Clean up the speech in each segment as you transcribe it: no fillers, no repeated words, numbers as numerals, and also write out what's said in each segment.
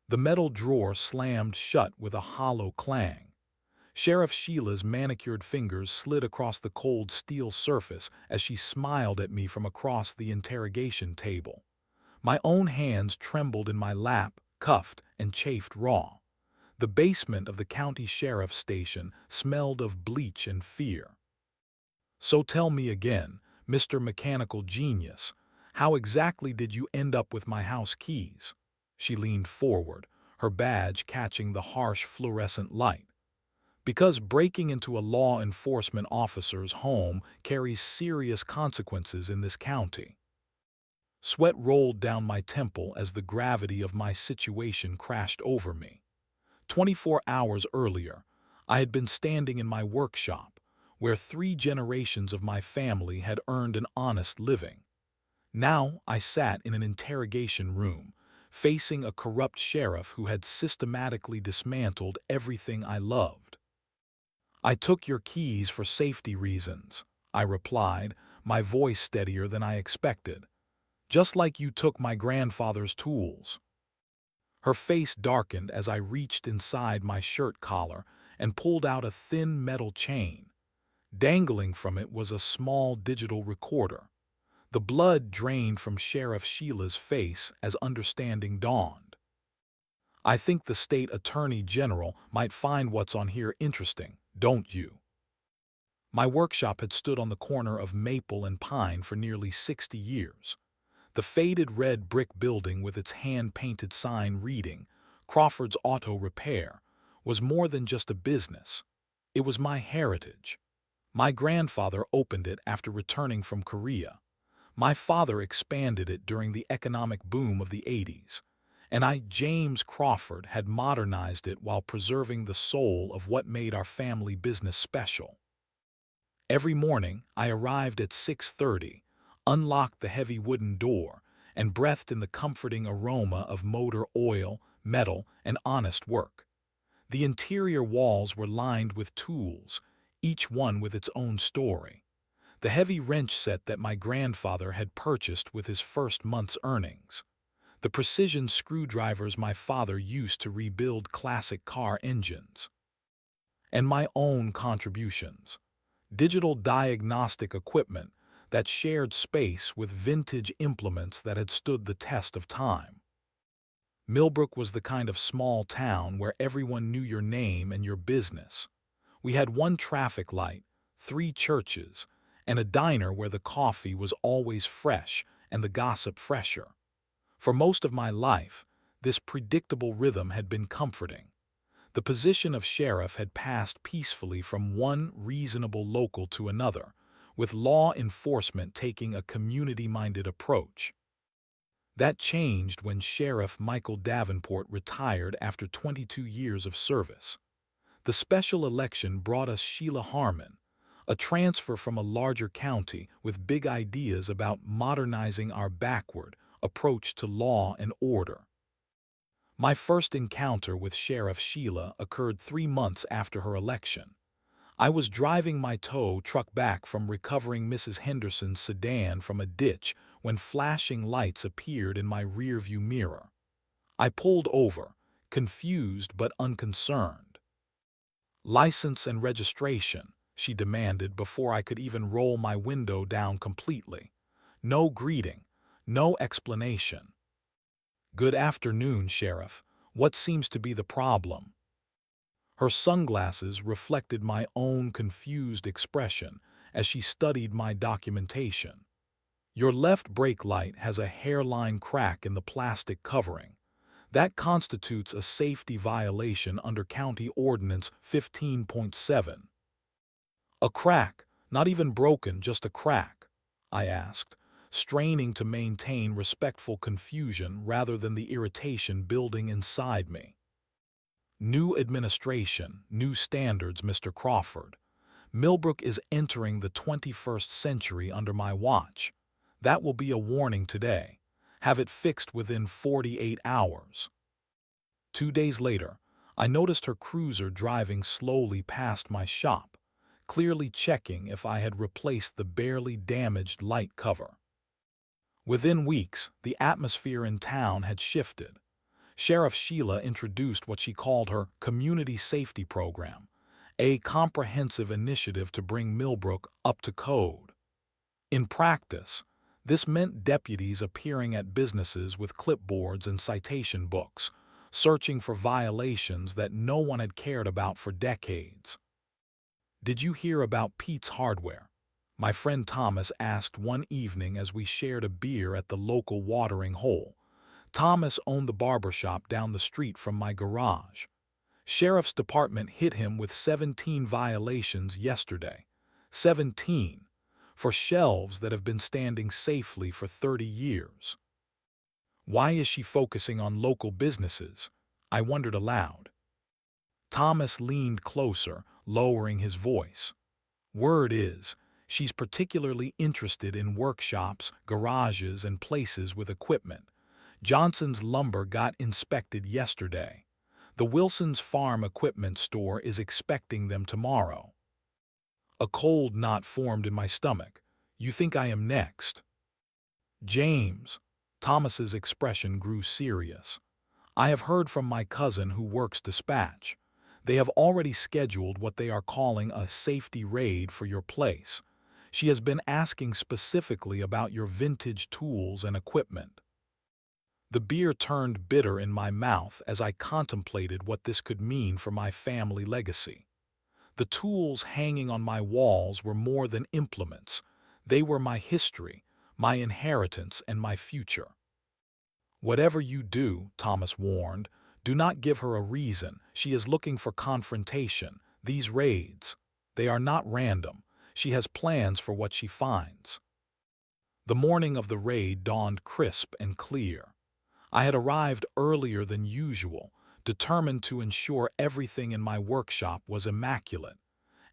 The metal drawer slammed shut with a hollow clang. Sheriff Sheila's manicured fingers slid across the cold steel surface as she smiled at me from across the interrogation table. My own hands trembled in my lap, cuffed and chafed raw. The basement of the county sheriff's station smelled of bleach and fear. "So tell me again, Mr. Mechanical Genius, how exactly did you end up with my house keys?" She leaned forward, her badge catching the harsh fluorescent light. "Because breaking into a law enforcement officer's home carries serious consequences in this county." Sweat rolled down my temple as the gravity of my situation crashed over me. 24 hours earlier, I had been standing in my workshop, where 3 generations of my family had earned an honest living. Now I sat in an interrogation room, facing a corrupt sheriff who had systematically dismantled everything I loved. "I took your keys for safety reasons," I replied, my voice steadier than I expected. "Just like you took my grandfather's tools." Her face darkened as I reached inside my shirt collar and pulled out a thin metal chain. Dangling from it was a small digital recorder. The blood drained from Sheriff Sheila's face as understanding dawned. "I think the state attorney general might find what's on here interesting, don't you?" My workshop had stood on the corner of Maple and Pine for nearly 60 years. The faded red brick building with its hand-painted sign reading, "Crawford's Auto Repair," was more than just a business. It was my heritage. My grandfather opened it after returning from Korea. My father expanded it during the economic boom of the 80s. And I, James Crawford, had modernized it while preserving the soul of what made our family business special. Every morning, I arrived at 6:30, unlocked the heavy wooden door, and breathed in the comforting aroma of motor oil, metal, and honest work. The interior walls were lined with tools, each one with its own story. The heavy wrench set that my grandfather had purchased with his first month's earnings. The precision screwdrivers my father used to rebuild classic car engines. And my own contributions. Digital diagnostic equipment that shared space with vintage implements that had stood the test of time. Millbrook was the kind of small town where everyone knew your name and your business. We had one traffic light, 3 churches, and a diner where the coffee was always fresh and the gossip fresher. For most of my life, this predictable rhythm had been comforting. The position of sheriff had passed peacefully from one reasonable local to another, with law enforcement taking a community-minded approach. That changed when Sheriff Michael Davenport retired after 22 years of service. The special election brought us Sheila Harmon, a transfer from a larger county with big ideas about modernizing our backward approach to law and order. My first encounter with Sheriff Sheila occurred 3 months after her election. I was driving my tow truck back from recovering Mrs. Henderson's sedan from a ditch when flashing lights appeared in my rearview mirror. I pulled over, confused but unconcerned. "License and registration," she demanded before I could even roll my window down completely. No greeting, no explanation. "Good afternoon, Sheriff. What seems to be the problem?" Her sunglasses reflected my own confused expression as she studied my documentation. "Your left brake light has a hairline crack in the plastic covering. That constitutes a safety violation under County Ordinance 15.7. "A crack, not even broken, just a crack?" I asked, straining to maintain respectful confusion rather than the irritation building inside me. "New administration, new standards, Mr. Crawford. Millbrook is entering the 21st century under my watch. That will be a warning today. Have it fixed within 48 hours." 2 days later, I noticed her cruiser driving slowly past my shop, clearly checking if I had replaced the barely damaged light cover. Within weeks, the atmosphere in town had shifted. Sheriff Sheila introduced what she called her Community Safety Program, a comprehensive initiative to bring Millbrook up to code. In practice, this meant deputies appearing at businesses with clipboards and citation books, searching for violations that no one had cared about for decades. "Did you hear about Pete's Hardware?" my friend Thomas asked one evening as we shared a beer at the local watering hole. Thomas owned the barber shop down the street from my garage. Sheriff's Department hit him with 17 violations yesterday. 17, for shelves that have been standing safely for 30 years. Why is she focusing on local businesses? I wondered aloud. Thomas leaned closer, lowering his voice. Word is, she's particularly interested in workshops, garages, and places with equipment. Johnson's Lumber got inspected yesterday. The Wilson's Farm Equipment Store is expecting them tomorrow. A cold knot formed in my stomach. You think I am next? James. Thomas's expression grew serious. I have heard from my cousin who works dispatch. They have already scheduled what they are calling a safety raid for your place. She has been asking specifically about your vintage tools and equipment. The beer turned bitter in my mouth as I contemplated what this could mean for my family legacy. The tools hanging on my walls were more than implements. They were my history, my inheritance, and my future. Whatever you do, Thomas warned, do not give her a reason. She is looking for confrontation. These raids, they are not random. She has plans for what she finds. The morning of the raid dawned crisp and clear. I had arrived earlier than usual, determined to ensure everything in my workshop was immaculate.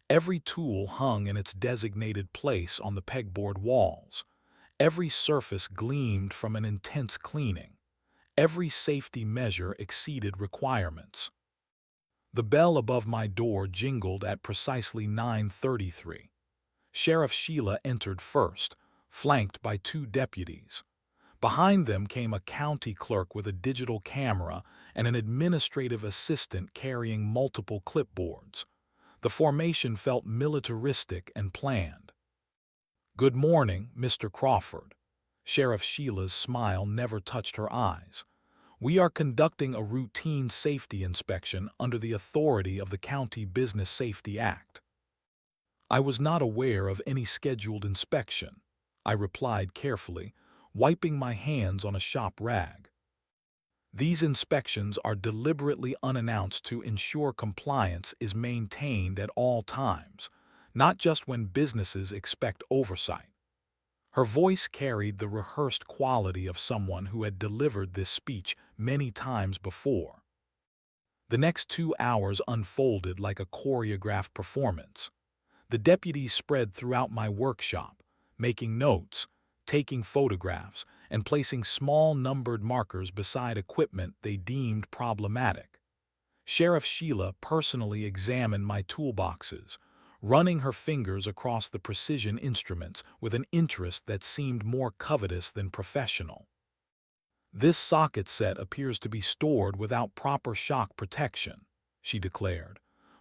Every tool hung in its designated place on the pegboard walls. Every surface gleamed from an intense cleaning. Every safety measure exceeded requirements. The bell above my door jingled at precisely 9:33. Sheriff Sheila entered first, flanked by 2 deputies. Behind them came a county clerk with a digital camera and an administrative assistant carrying multiple clipboards. The formation felt militaristic and planned. Good morning, Mr. Crawford. Sheriff Sheila's smile never touched her eyes. We are conducting a routine safety inspection under the authority of the County Business Safety Act. I was not aware of any scheduled inspection, I replied carefully, wiping my hands on a shop rag. These inspections are deliberately unannounced to ensure compliance is maintained at all times, not just when businesses expect oversight. Her voice carried the rehearsed quality of someone who had delivered this speech many times before. The next 2 hours unfolded like a choreographed performance. The deputies spread throughout my workshop, making notes, taking photographs, and placing small numbered markers beside equipment they deemed problematic. Sheriff Sheila personally examined my toolboxes, running her fingers across the precision instruments with an interest that seemed more covetous than professional. This socket set appears to be stored without proper shock protection, she declared,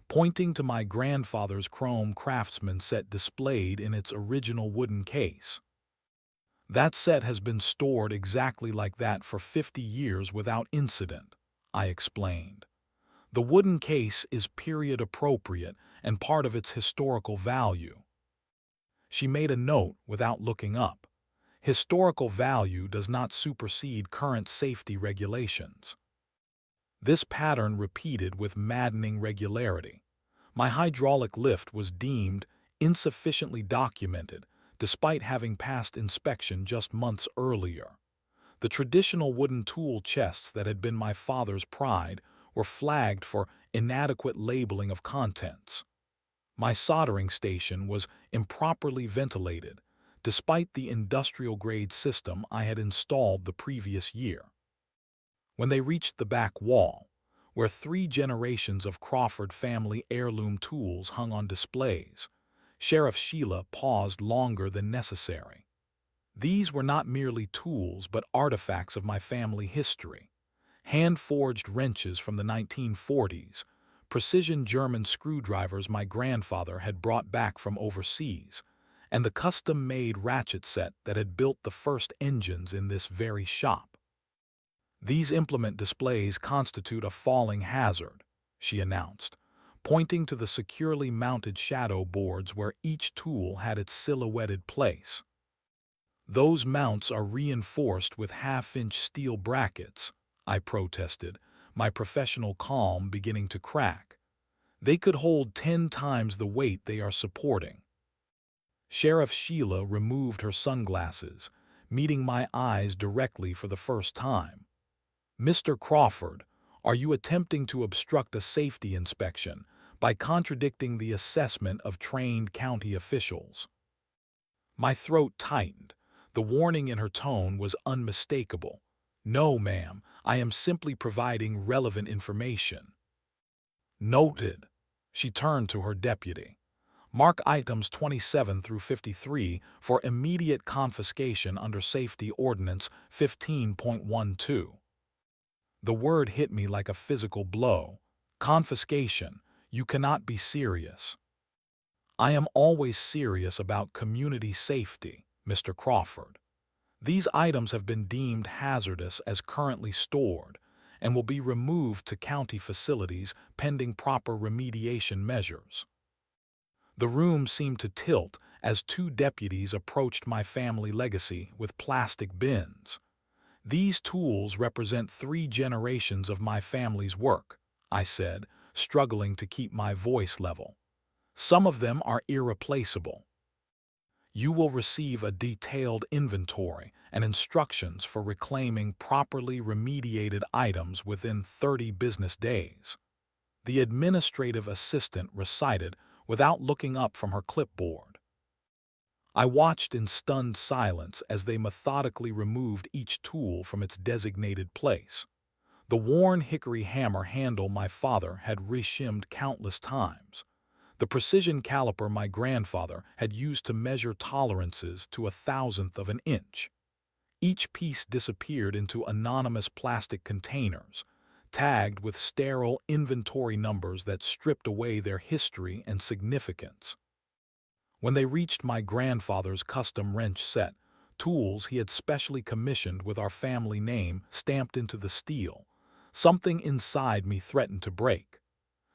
pointing to my grandfather's chrome Craftsman set displayed in its original wooden case. That set has been stored exactly like that for 50 years without incident, I explained. The wooden case is period appropriate and part of its historical value. She made a note without looking up. Historical value does not supersede current safety regulations. This pattern repeated with maddening regularity. My hydraulic lift was deemed insufficiently documented, despite having passed inspection just months earlier. The traditional wooden tool chests that had been my father's pride were flagged for inadequate labeling of contents. My soldering station was improperly ventilated, despite the industrial-grade system I had installed the previous year. When they reached the back wall, where 3 generations of Crawford family heirloom tools hung on displays, Sheriff Sheila paused longer than necessary. These were not merely tools but artifacts of my family history. hand-forged wrenches from the 1940s, precision German screwdrivers my grandfather had brought back from overseas, and the custom-made ratchet set that had built the first engines in this very shop. "These implement displays constitute a falling hazard," she announced, pointing to the securely mounted shadow boards where each tool had its silhouetted place. "Those mounts are reinforced with half-inch steel brackets," I protested, my professional calm beginning to crack. "They could hold 10 times the weight they are supporting." Sheriff Sheila removed her sunglasses, meeting my eyes directly for the first time. "Mr. Crawford, are you attempting to obstruct a safety inspection by contradicting the assessment of trained county officials?" My throat tightened. The warning in her tone was unmistakable. "No, ma'am, I am simply providing relevant information." "Noted." She turned to her deputy. "Mark items 27 through 53 for immediate confiscation under Safety Ordinance 15.12. The word hit me like a physical blow. Confiscation. You cannot be serious. "I am always serious about community safety, Mr. Crawford. These items have been deemed hazardous as currently stored and will be removed to county facilities pending proper remediation measures." The room seemed to tilt as 2 deputies approached my family legacy with plastic bins. "These tools represent 3 generations of my family's work," I said, struggling to keep my voice level. "Some of them are irreplaceable. You will receive a detailed inventory and instructions for reclaiming properly remediated items within 30 business days," the administrative assistant recited without looking up from her clipboard. I watched in stunned silence as they methodically removed each tool from its designated place. The worn hickory hammer handle my father had reshimmed countless times. The precision caliper my grandfather had used to measure tolerances to 1/1000th of an inch. Each piece disappeared into anonymous plastic containers, tagged with sterile inventory numbers that stripped away their history and significance. When they reached my grandfather's custom wrench set, tools he had specially commissioned with our family name stamped into the steel, something inside me threatened to break.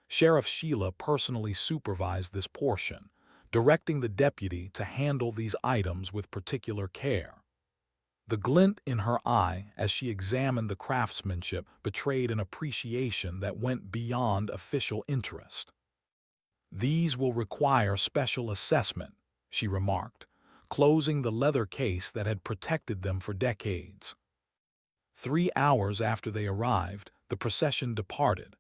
Sheriff Sheila personally supervised this portion, directing the deputy to handle these items with particular care. The glint in her eye as she examined the craftsmanship betrayed an appreciation that went beyond official interest. "These will require special assessment," she remarked, closing the leather case that had protected them for decades. 3 hours after they arrived, the procession departed.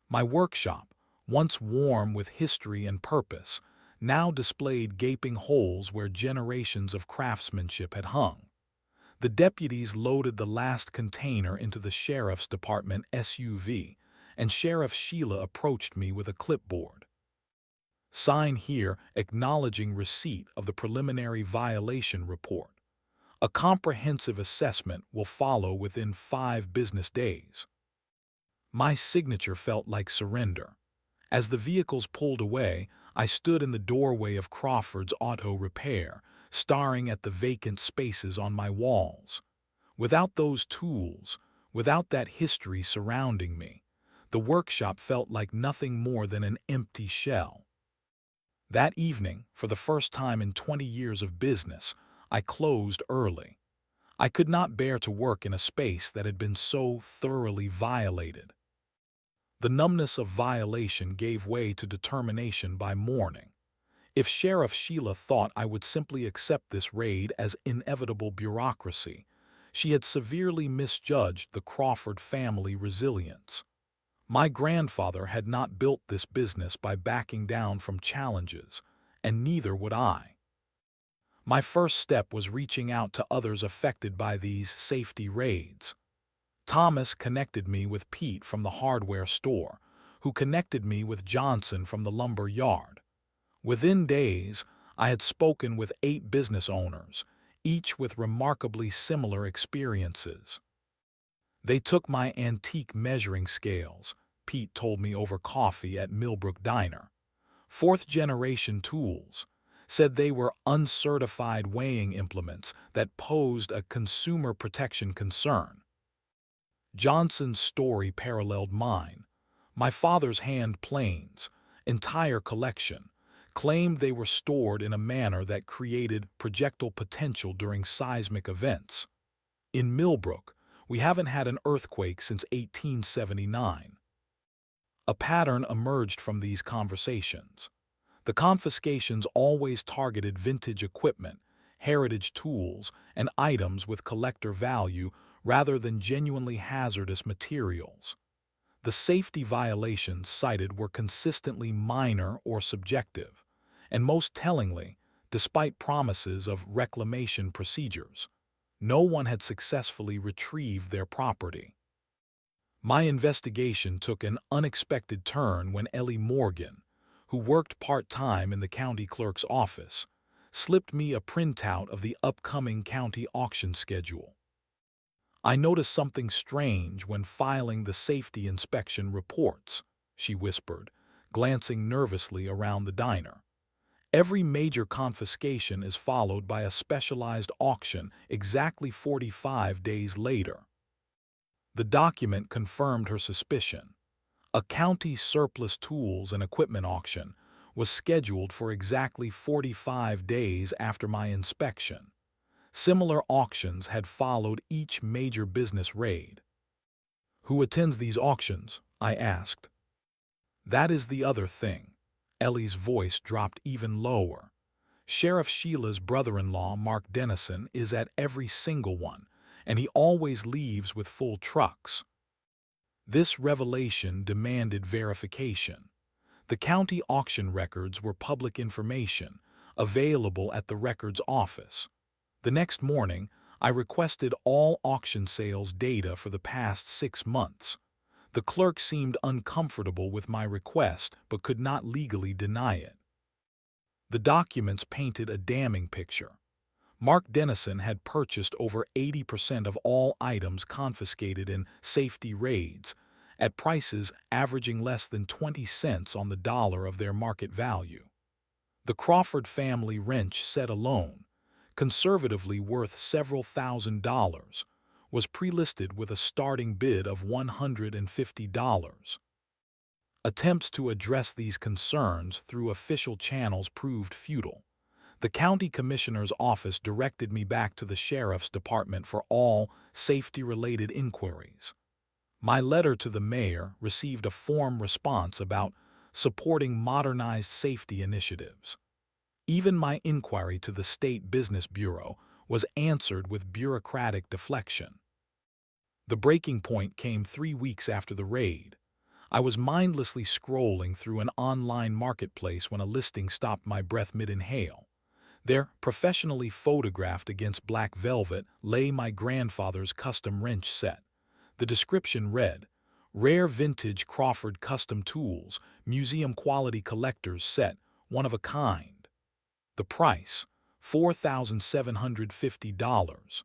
My workshop, once warm with history and purpose, now displayed gaping holes where generations of craftsmanship had hung. The deputies loaded the last container into the sheriff's department SUV, and Sheriff Sheila approached me with a clipboard. "Sign here acknowledging receipt of the preliminary violation report. A comprehensive assessment will follow within 5 business days." My signature felt like surrender. As the vehicles pulled away, I stood in the doorway of Crawford's Auto Repair, staring at the vacant spaces on my walls. Without those tools, without that history surrounding me, the workshop felt like nothing more than an empty shell. That evening, for the first time in 20 years of business, I closed early. I could not bear to work in a space that had been so thoroughly violated. The numbness of violation gave way to determination by morning. If Sheriff Sheila thought I would simply accept this raid as inevitable bureaucracy, she had severely misjudged the Crawford family resilience. My grandfather had not built this business by backing down from challenges, and neither would I. My first step was reaching out to others affected by these safety raids. Thomas connected me with Pete from the hardware store, who connected me with Johnson from the lumber yard. Within days, I had spoken with 8 business owners, each with remarkably similar experiences. They took my antique measuring scales, Pete told me over coffee at Millbrook Diner. Fourth-generation tools, said they were uncertified weighing implements that posed a consumer protection concern. Johnson's story paralleled mine. My father's hand planes, entire collection, claimed they were stored in a manner that created projectile potential during seismic events. In Millbrook, we haven't had an earthquake since 1879. A pattern emerged from these conversations. The confiscations always targeted vintage equipment, heritage tools, and items with collector value rather than genuinely hazardous materials. The safety violations cited were consistently minor or subjective, and most tellingly, despite promises of reclamation procedures, no one had successfully retrieved their property. My investigation took an unexpected turn when Ellie Morgan, who worked part-time in the county clerk's office, slipped me a printout of the upcoming county auction schedule. "I noticed something strange when filing the safety inspection reports," she whispered, glancing nervously around the diner. "Every major confiscation is followed by a specialized auction exactly 45 days later." The document confirmed her suspicion. A county surplus tools and equipment auction was scheduled for exactly 45 days after my inspection. Similar auctions had followed each major business raid. "Who attends these auctions?" I asked. "That is the other thing." Ellie's voice dropped even lower. "Sheriff Sheila's brother-in-law, Mark Dennison, is at every single one, and he always leaves with full trucks." This revelation demanded verification. The county auction records were public information, available at the records office. The next morning, I requested all auction sales data for the past 6 months. The clerk seemed uncomfortable with my request but could not legally deny it. The documents painted a damning picture. Mark Dennison had purchased over 80% of all items confiscated in safety raids, at prices averaging less than 20 cents on the dollar of their market value. The Crawford family wrench set alone, conservatively worth several $1,000s, was pre-listed with a starting bid of $150. Attempts to address these concerns through official channels proved futile. The county commissioner's office directed me back to the sheriff's department for all safety-related inquiries. My letter to the mayor received a form response about supporting modernized safety initiatives. Even my inquiry to the State Business Bureau was answered with bureaucratic deflection. The breaking point came 3 weeks after the raid. I was mindlessly scrolling through an online marketplace when a listing stopped my breath mid-inhale. There, professionally photographed against black velvet, lay my grandfather's custom wrench set. The description read, "Rare vintage Crawford custom tools, museum-quality collector's set, one of a kind." The price, $4,750.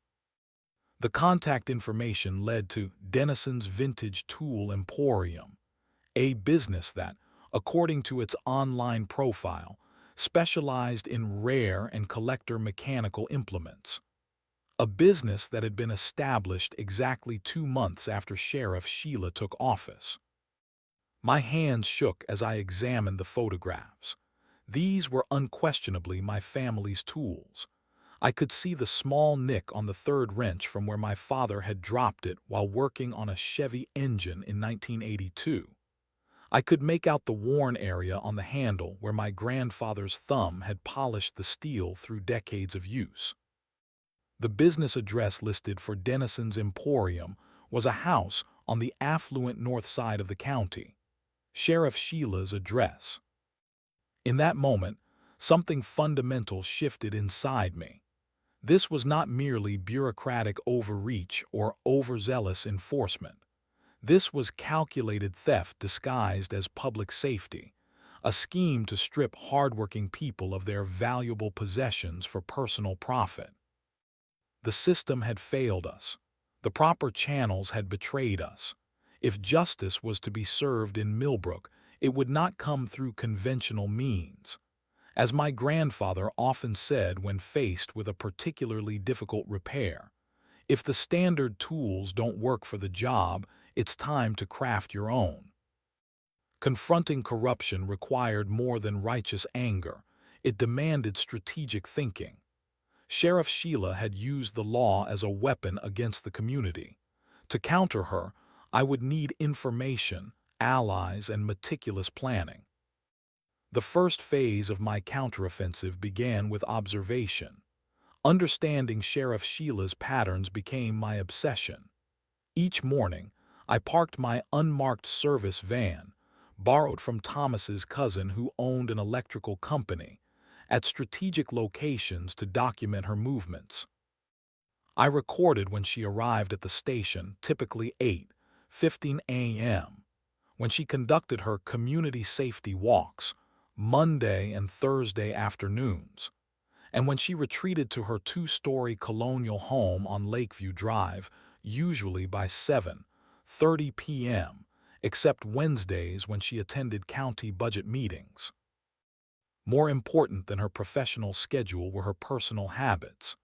The contact information led to Dennison's Vintage Tool Emporium, a business that, according to its online profile, specialized in rare and collector mechanical implements. A business that had been established exactly 2 months after Sheriff Sheila took office. My hands shook as I examined the photographs. These were unquestionably my family's tools. I could see the small nick on the third wrench from where my father had dropped it while working on a Chevy engine in 1982. I could make out the worn area on the handle where my grandfather's thumb had polished the steel through decades of use. The business address listed for Dennison's Emporium was a house on the affluent north side of the county, Sheriff Sheila's address. In that moment, something fundamental shifted inside me. This was not merely bureaucratic overreach or overzealous enforcement. This was calculated theft disguised as public safety, a scheme to strip hardworking people of their valuable possessions for personal profit. The system had failed us. The proper channels had betrayed us. If justice was to be served in Millbrook, it would not come through conventional means. As my grandfather often said when faced with a particularly difficult repair, if the standard tools don't work for the job, it's time to craft your own. Confronting corruption required more than righteous anger. It demanded strategic thinking. Sheriff Sheila had used the law as a weapon against the community. To counter her, I would need information, allies, and meticulous planning. The first phase of my counteroffensive began with observation. Understanding Sheriff Sheila's patterns became my obsession. Each morning, I parked my unmarked service van, borrowed from Thomas's cousin who owned an electrical company, at strategic locations to document her movements. I recorded when she arrived at the station, typically 8:15 a.m., when she conducted her community safety walks, Monday and Thursday afternoons, and when she retreated to her two-story colonial home on Lakeview Drive, usually by 7:30 p.m., except Wednesdays when she attended county budget meetings. More important than her professional schedule were her personal habits.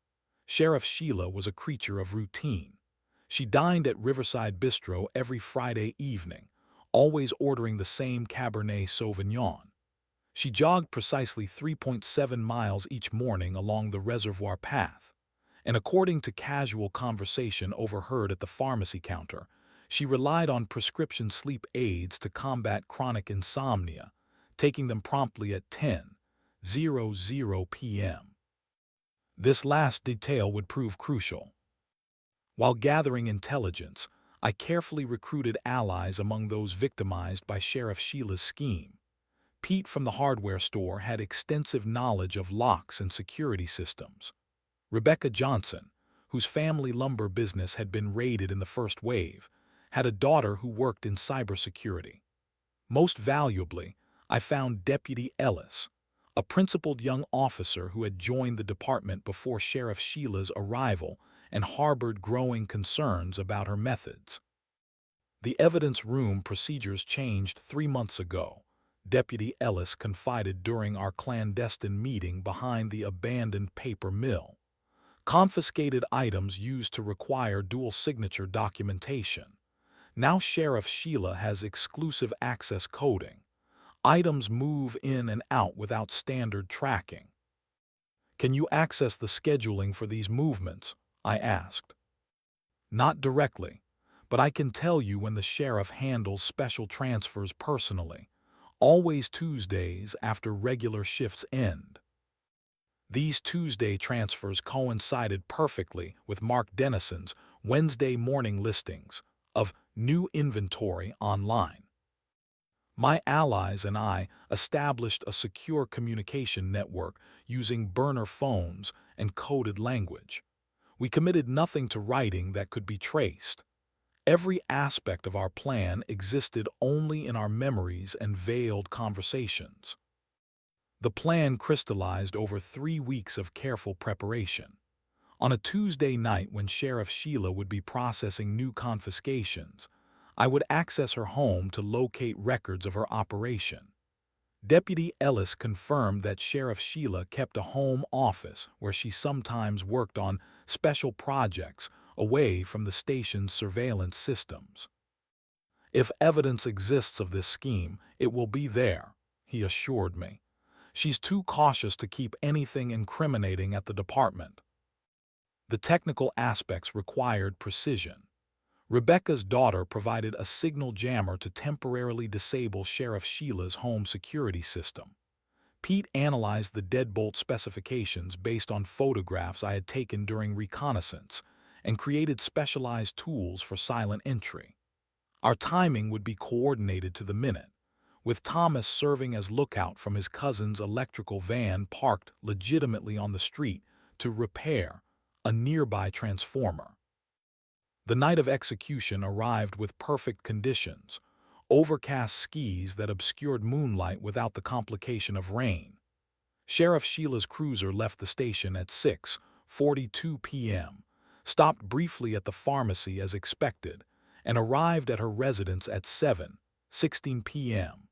Sheriff Sheila was a creature of routine. She dined at Riverside Bistro every Friday evening, always ordering the same Cabernet Sauvignon. She jogged precisely 3.7 miles each morning along the reservoir path, and according to casual conversation overheard at the pharmacy counter, she relied on prescription sleep aids to combat chronic insomnia, taking them promptly at 10:00 p.m. This last detail would prove crucial. While gathering intelligence, I carefully recruited allies among those victimized by Sheriff Sheila's scheme. Pete from the hardware store had extensive knowledge of locks and security systems. Rebecca Johnson, whose family lumber business had been raided in the first wave, had a daughter who worked in cybersecurity. Most valuably, I found Deputy Ellis, a principled young officer who had joined the department before Sheriff Sheila's arrival and harbored growing concerns about her methods. The evidence room procedures changed 3 months ago, Deputy Ellis confided during our clandestine meeting behind the abandoned paper mill. Confiscated items used to require dual signature documentation. Now Sheriff Sheila has exclusive access coding. Items move in and out without standard tracking. Can you access the scheduling for these movements? I asked. Not directly, but I can tell you when the sheriff handles special transfers personally, always Tuesdays after regular shifts end. These Tuesday transfers coincided perfectly with Mark Dennison's Wednesday morning listings of new inventory online. My allies and I established a secure communication network using burner phones and coded language. We committed nothing to writing that could be traced. Every aspect of our plan existed only in our memories and veiled conversations. The plan crystallized over 3 weeks of careful preparation. On a Tuesday night when Sheriff Sheila would be processing new confiscations, I would access her home to locate records of her operation. Deputy Ellis confirmed that Sheriff Sheila kept a home office where she sometimes worked on special projects away from the station's surveillance systems. If evidence exists of this scheme, it will be there, he assured me. She's too cautious to keep anything incriminating at the department. The technical aspects required precision. Rebecca's daughter provided a signal jammer to temporarily disable Sheriff Sheila's home security system. Pete analyzed the deadbolt specifications based on photographs I had taken during reconnaissance and created specialized tools for silent entry. Our timing would be coordinated to the minute, with Thomas serving as lookout from his cousin's electrical van parked legitimately on the street to repair a nearby transformer. The night of execution arrived with perfect conditions, overcast skies that obscured moonlight without the complication of rain. Sheriff Sheila's cruiser left the station at 6:42 p.m., stopped briefly at the pharmacy as expected, and arrived at her residence at 7:16 p.m.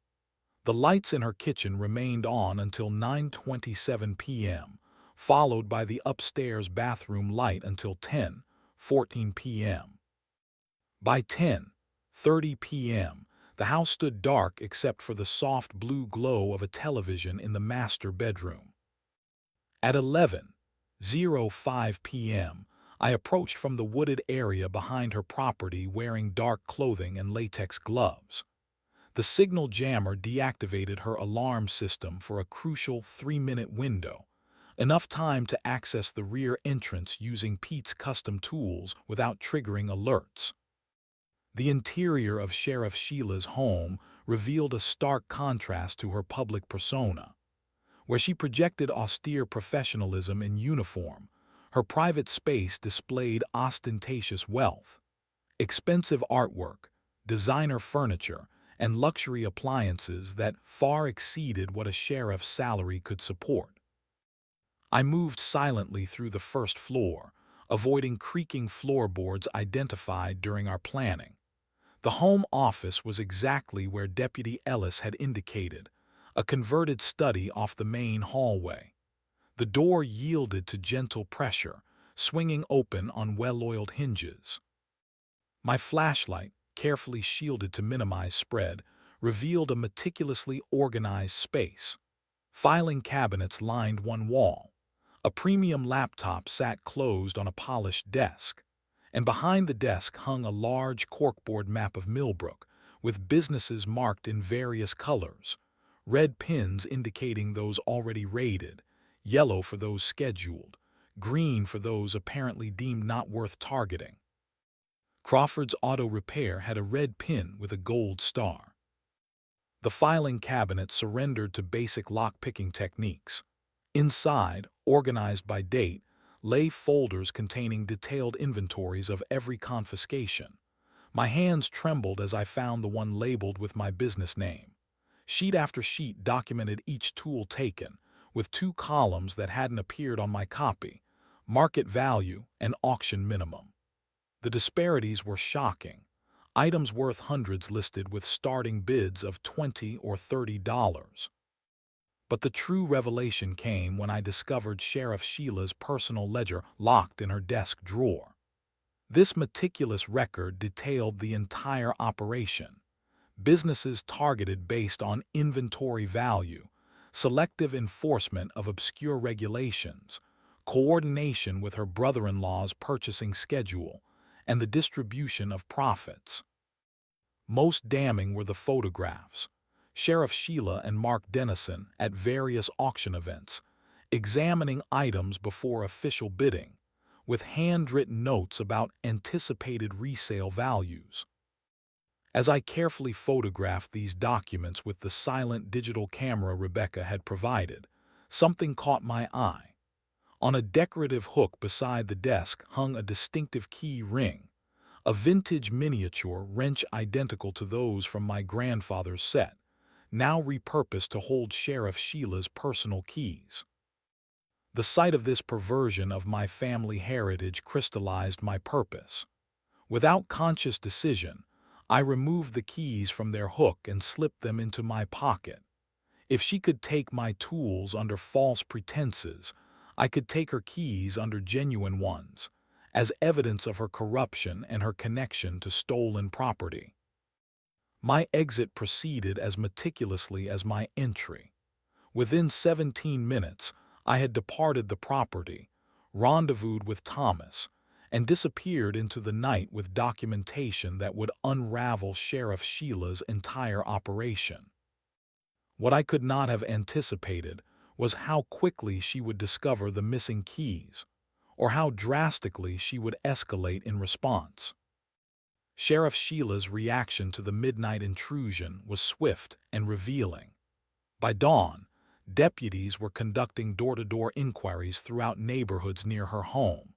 The lights in her kitchen remained on until 9:27 p.m., followed by the upstairs bathroom light until 10:14 p.m. By 10:30 p.m., the house stood dark except for the soft blue glow of a television in the master bedroom. At 11:05 p.m., I approached from the wooded area behind her property wearing dark clothing and latex gloves. The signal jammer deactivated her alarm system for a crucial 3-minute window, enough time to access the rear entrance using Pete's custom tools without triggering alerts. The interior of Sheriff Sheila's home revealed a stark contrast to her public persona. Where she projected austere professionalism in uniform, her private space displayed ostentatious wealth. Expensive artwork, designer furniture, and luxury appliances that far exceeded what a sheriff's salary could support. I moved silently through the first floor, avoiding creaking floorboards identified during our planning. The home office was exactly where Deputy Ellis had indicated, a converted study off the main hallway. The door yielded to gentle pressure, swinging open on well-oiled hinges. My flashlight, carefully shielded to minimize spread, revealed a meticulously organized space. Filing cabinets lined one wall. A premium laptop sat closed on a polished desk, and behind the desk hung a large corkboard map of Millbrook, with businesses marked in various colors, red pins indicating those already raided, yellow for those scheduled, green for those apparently deemed not worth targeting. Crawford's Auto Repair had a red pin with a gold star. The filing cabinet surrendered to basic lock-picking techniques. Inside, organized by date, lay folders containing detailed inventories of every confiscation. My hands trembled as I found the one labeled with my business name. Sheet after sheet documented each tool taken, with 2 columns that hadn't appeared on my copy: market value and auction minimum. The disparities were shocking. Items worth hundreds listed with starting bids of $20 or $30. But the true revelation came when I discovered Sheriff Sheila's personal ledger locked in her desk drawer. This meticulous record detailed the entire operation: businesses targeted based on inventory value, selective enforcement of obscure regulations, coordination with her brother-in-law's purchasing schedule, and the distribution of profits. Most damning were the photographs. Sheriff Sheila and Mark Dennison at various auction events, examining items before official bidding, with handwritten notes about anticipated resale values. As I carefully photographed these documents with the silent digital camera Rebecca had provided, something caught my eye. On a decorative hook beside the desk hung a distinctive key ring, a vintage miniature wrench identical to those from my grandfather's set, now repurposed to hold Sheriff Sheila's personal keys. The sight of this perversion of my family heritage crystallized my purpose. Without conscious decision, I removed the keys from their hook and slipped them into my pocket. If she could take my tools under false pretenses, I could take her keys under genuine ones, as evidence of her corruption and her connection to stolen property. My exit proceeded as meticulously as my entry. Within 17 minutes, I had departed the property, rendezvoused with Thomas, and disappeared into the night with documentation that would unravel Sheriff Sheila's entire operation. What I could not have anticipated was how quickly she would discover the missing keys, or how drastically she would escalate in response. Sheriff Sheila's reaction to the midnight intrusion was swift and revealing. By dawn, deputies were conducting door-to-door inquiries throughout neighborhoods near her home.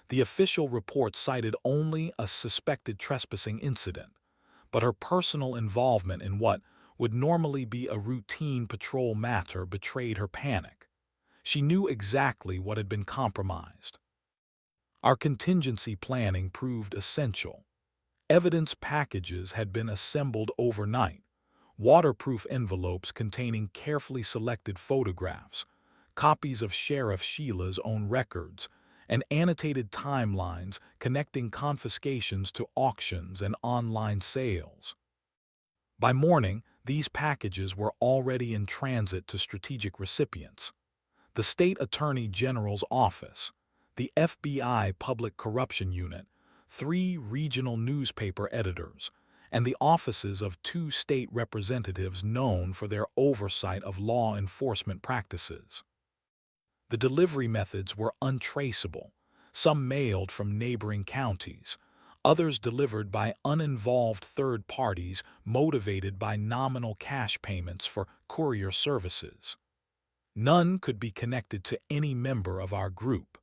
The official report cited only a suspected trespassing incident, but her personal involvement in what would normally be a routine patrol matter betrayed her panic. She knew exactly what had been compromised. Our contingency planning proved essential. Evidence packages had been assembled overnight, waterproof envelopes containing carefully selected photographs, copies of Sheriff Sheila's own records, and annotated timelines connecting confiscations to auctions and online sales. By morning, these packages were already in transit to strategic recipients: the State Attorney General's office, the FBI Public Corruption Unit, 3 regional newspaper editors, and the offices of 2 state representatives known for their oversight of law enforcement practices. The delivery methods were untraceable, some mailed from neighboring counties, others delivered by uninvolved third parties motivated by nominal cash payments for courier services. None could be connected to any member of our group.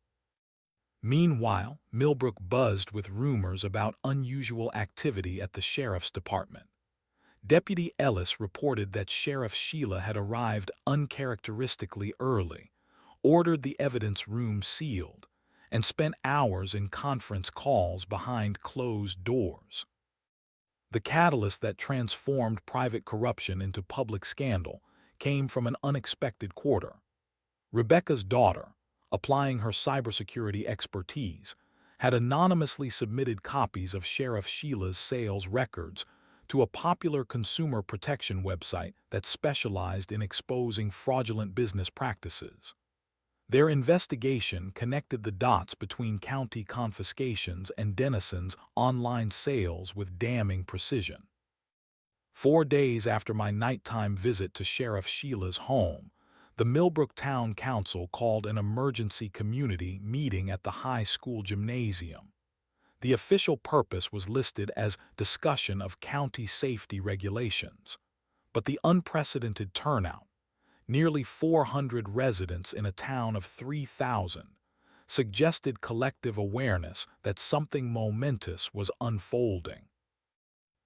Meanwhile, Millbrook buzzed with rumors about unusual activity at the sheriff's department. Deputy Ellis reported that Sheriff Sheila had arrived uncharacteristically early, ordered the evidence room sealed, and spent hours in conference calls behind closed doors. The catalyst that transformed private corruption into public scandal came from an unexpected quarter. Rebecca's daughter, applying her cybersecurity expertise, had anonymously submitted copies of Sheriff Sheila's sales records to a popular consumer protection website that specialized in exposing fraudulent business practices. Their investigation connected the dots between county confiscations and Denison's online sales with damning precision. 4 days after my nighttime visit to Sheriff Sheila's home, the Millbrook Town Council called an emergency community meeting at the high school gymnasium. The official purpose was listed as discussion of county safety regulations, but the unprecedented turnout, nearly 400 residents in a town of 3,000, suggested collective awareness that something momentous was unfolding.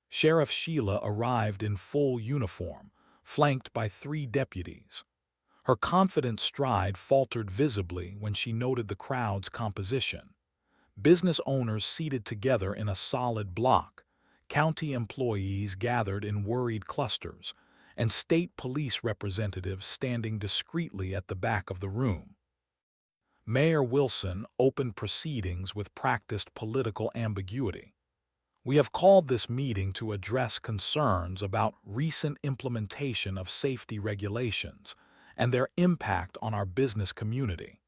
Sheriff Sheila arrived in full uniform, flanked by 3 deputies. Her confident stride faltered visibly when she noted the crowd's composition. Business owners seated together in a solid block, county employees gathered in worried clusters, and state police representatives standing discreetly at the back of the room. Mayor Wilson opened proceedings with practiced political ambiguity. "We have called this meeting to address concerns about recent implementation of safety regulations and their impact on our business community."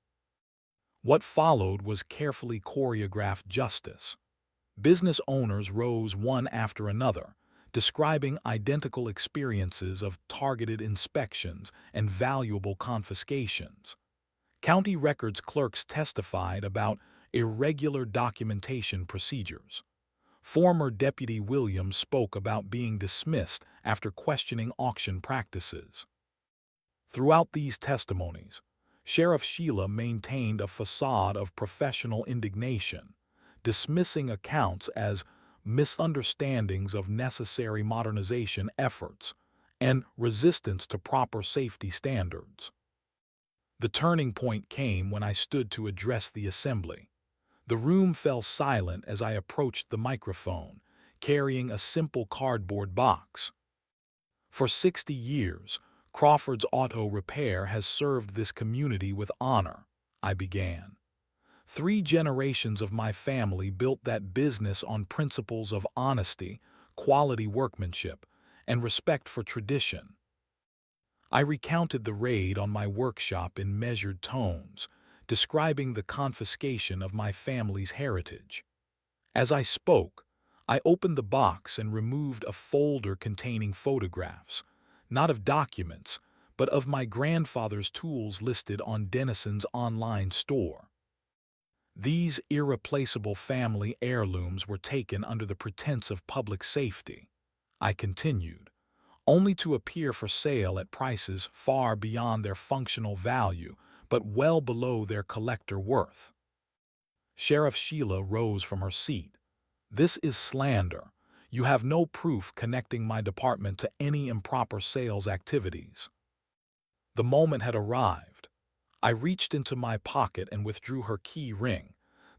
What followed was carefully choreographed justice. Business owners rose one after another, describing identical experiences of targeted inspections and valuable confiscations. County records clerks testified about irregular documentation procedures. Former Deputy Williams spoke about being dismissed after questioning auction practices. Throughout these testimonies, Sheriff Sheila maintained a facade of professional indignation, dismissing accounts as misunderstandings of necessary modernization efforts and resistance to proper safety standards. The turning point came when I stood to address the assembly. The room fell silent as I approached the microphone, carrying a simple cardboard box. "For 60 years, Crawford's Auto Repair has served this community with honor," I began. "3 generations of my family built that business on principles of honesty, quality workmanship, and respect for tradition." I recounted the raid on my workshop in measured tones, describing the confiscation of my family's heritage. As I spoke, I opened the box and removed a folder containing photographs, not of documents, but of my grandfather's tools listed on Denison's online store. These irreplaceable family heirlooms were taken under the pretense of public safety, I continued, only to appear for sale at prices far beyond their functional value but well below their collector worth. Sheriff Sheila rose from her seat. "This is slander. You have no proof connecting my department to any improper sales activities." The moment had arrived. I reached into my pocket and withdrew her key ring,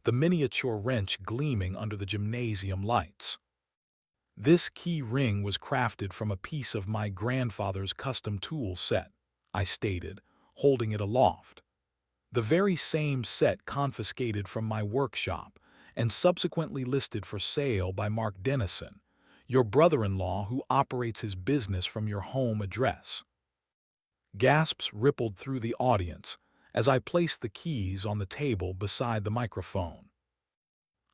the miniature wrench gleaming under the gymnasium lights. "This key ring was crafted from a piece of my grandfather's custom tool set," I stated, holding it aloft. "The very same set confiscated from my workshop and subsequently listed for sale by Mark Dennison, your brother-in-law who operates his business from your home address." Gasps rippled through the audience as I placed the keys on the table beside the microphone.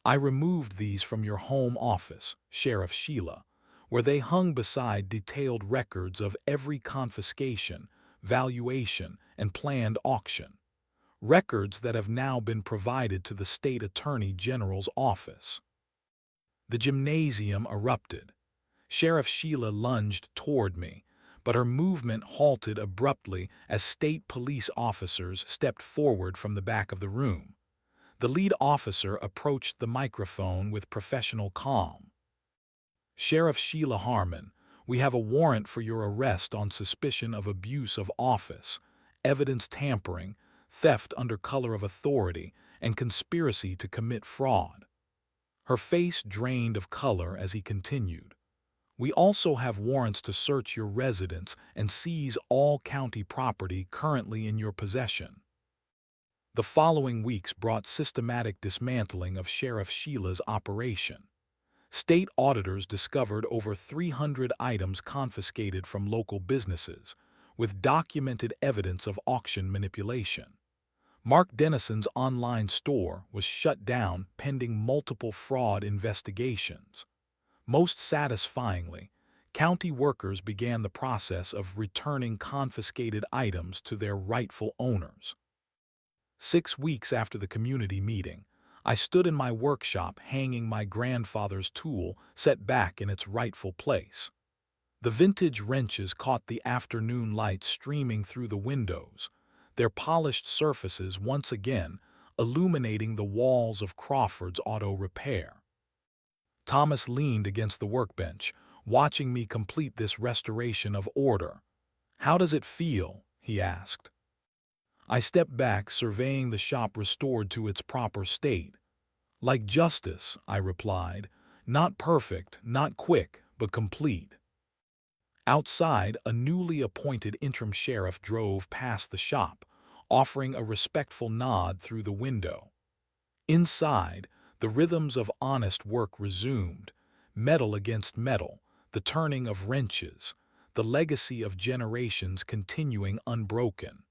"I removed these from your home office, Sheriff Sheila, where they hung beside detailed records of every confiscation, valuation, and planned auction. Records that have now been provided to the State Attorney General's office." The gymnasium erupted. Sheriff Sheila lunged toward me, but her movement halted abruptly as state police officers stepped forward from the back of the room. The lead officer approached the microphone with professional calm. "Sheriff Sheila Harmon, we have a warrant for your arrest on suspicion of abuse of office, evidence tampering, theft under color of authority, and conspiracy to commit fraud." Her face drained of color as he continued. "We also have warrants to search your residence and seize all county property currently in your possession." The following weeks brought systematic dismantling of Sheriff Sheila's operation. State auditors discovered over 300 items confiscated from local businesses, with documented evidence of auction manipulation. Mark Dennison's online store was shut down pending multiple fraud investigations. Most satisfyingly, county workers began the process of returning confiscated items to their rightful owners. 6 weeks after the community meeting, I stood in my workshop hanging my grandfather's tool set back in its rightful place. The vintage wrenches caught the afternoon light streaming through the windows, their polished surfaces once again illuminating the walls of Crawford's Auto Repair. Thomas leaned against the workbench, watching me complete this restoration of order. "How does it feel?" he asked. I stepped back, surveying the shop restored to its proper state. "Like justice," I replied. "Not perfect, not quick, but complete." Outside, a newly appointed interim sheriff drove past the shop, offering a respectful nod through the window. Inside, the rhythms of honest work resumed, metal against metal, the turning of wrenches, the legacy of generations continuing unbroken.